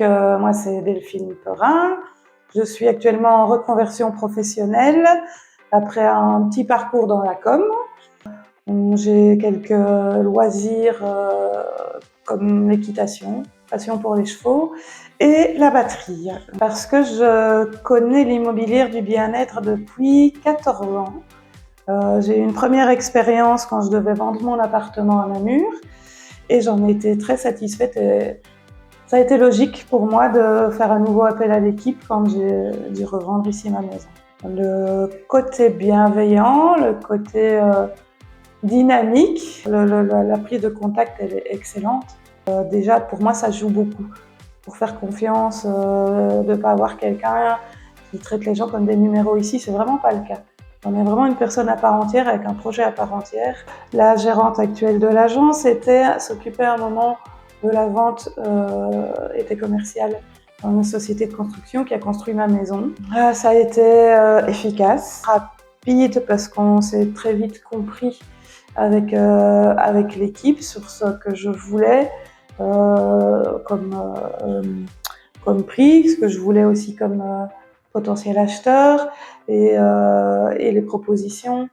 moi, c'est Delphine Perrin. Je suis actuellement en reconversion professionnelle après un petit parcours dans la com. J'ai quelques loisirs comme l'équitation, passion pour les chevaux et la batterie. Parce que je connais l'immobilier du bien-être depuis 14 ans. J'ai eu une première expérience quand je devais vendre mon appartement à Namur et j'en ai été très satisfaite. Et ça a été logique pour moi de faire un nouveau appel à l'équipe quand j'ai dû revendre ici ma maison. Le côté bienveillant, le côté dynamique, la prise de contact elle est excellente. Déjà pour moi ça joue beaucoup. Pour faire confiance, de ne pas avoir quelqu'un qui traite les gens comme des numéros ici, c'est vraiment pas le cas. On est vraiment une personne à part entière avec un projet à part entière. La gérante actuelle de l'agence s'occupait à un moment de la vente, était commerciale dans une société de construction qui a construit ma maison. Ça a été efficace, rapide parce qu'on s'est très vite compris avec l'équipe sur ce que je voulais comme prix, ce que je voulais aussi comme potentiel acheteur et les propositions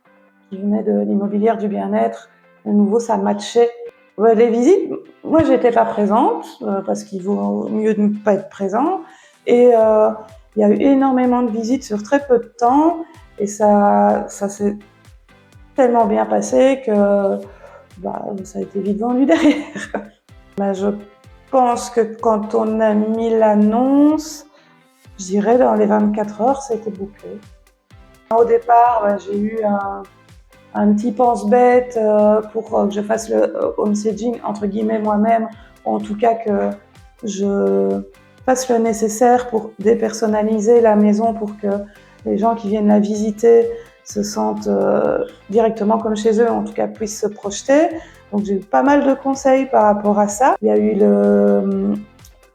qui venaient de l'immobilier du bien-être. De nouveau, ça matchait. Les visites, moi, j'étais pas présente parce qu'il vaut mieux de ne pas être présent. Et il y a eu énormément de visites sur très peu de temps et ça s'est tellement bien passé que ça a été vite vendu derrière. Je pense que quand on a mis l'annonce, je dirais dans les 24 heures, c'était bouclé. Au départ, j'ai eu un petit pense-bête pour que je fasse le home staging entre guillemets moi-même, ou en tout cas que je fasse le nécessaire pour dépersonnaliser la maison pour que les gens qui viennent la visiter se sentent directement comme chez eux, en tout cas puissent se projeter. Donc j'ai eu pas mal de conseils par rapport à ça. Il y a eu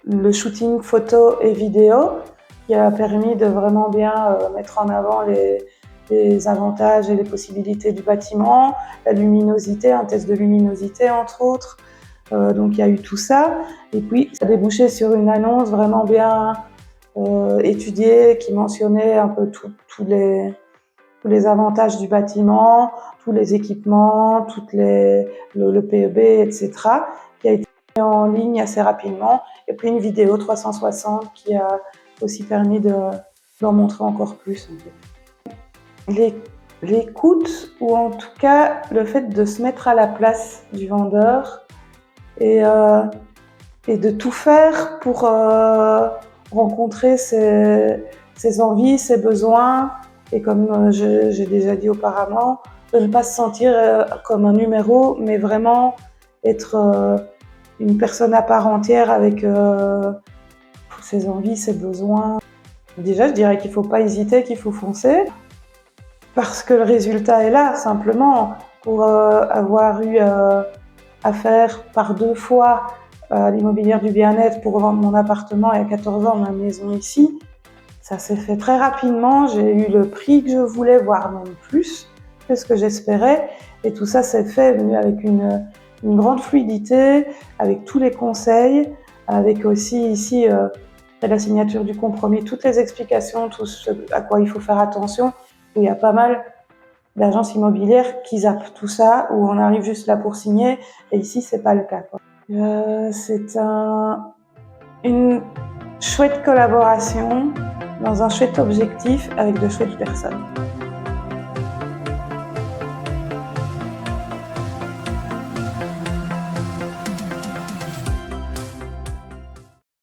le shooting photo et vidéo qui a permis de vraiment bien mettre en avant les avantages et les possibilités du bâtiment, la luminosité, un test de luminosité entre autres. Donc il y a eu tout ça. Et puis ça a débouché sur une annonce vraiment bien étudiée qui mentionnait un peu tous les avantages du bâtiment, tous les équipements, le PEB, etc. qui a été mis en ligne assez rapidement. Et puis une vidéo 360 qui a aussi permis d'en montrer encore plus. En fait. L'écoute, ou en tout cas le fait de se mettre à la place du vendeur et de tout faire pour rencontrer ses envies, ses besoins, et comme j'ai déjà dit auparavant, de ne pas se sentir comme un numéro, mais vraiment être une personne à part entière avec ses envies, ses besoins. Déjà, je dirais qu'il ne faut pas hésiter, qu'il faut foncer, parce que le résultat est là, simplement. Pour avoir eu affaire par 2 fois à l'immobilier du bien-être pour vendre mon appartement il y a 14 ans, ma maison ici, ça s'est fait très rapidement. J'ai eu le prix que je voulais, voire même plus que ce que j'espérais. Et tout ça s'est fait avec une grande fluidité, avec tous les conseils, avec aussi ici la signature du compromis, toutes les explications, tout ce à quoi il faut faire attention, où il y a pas mal d'agences immobilières qui zappent tout ça, où on arrive juste là pour signer, et ici c'est pas le cas. C'est une chouette collaboration dans un chouette objectif avec de chouettes personnes.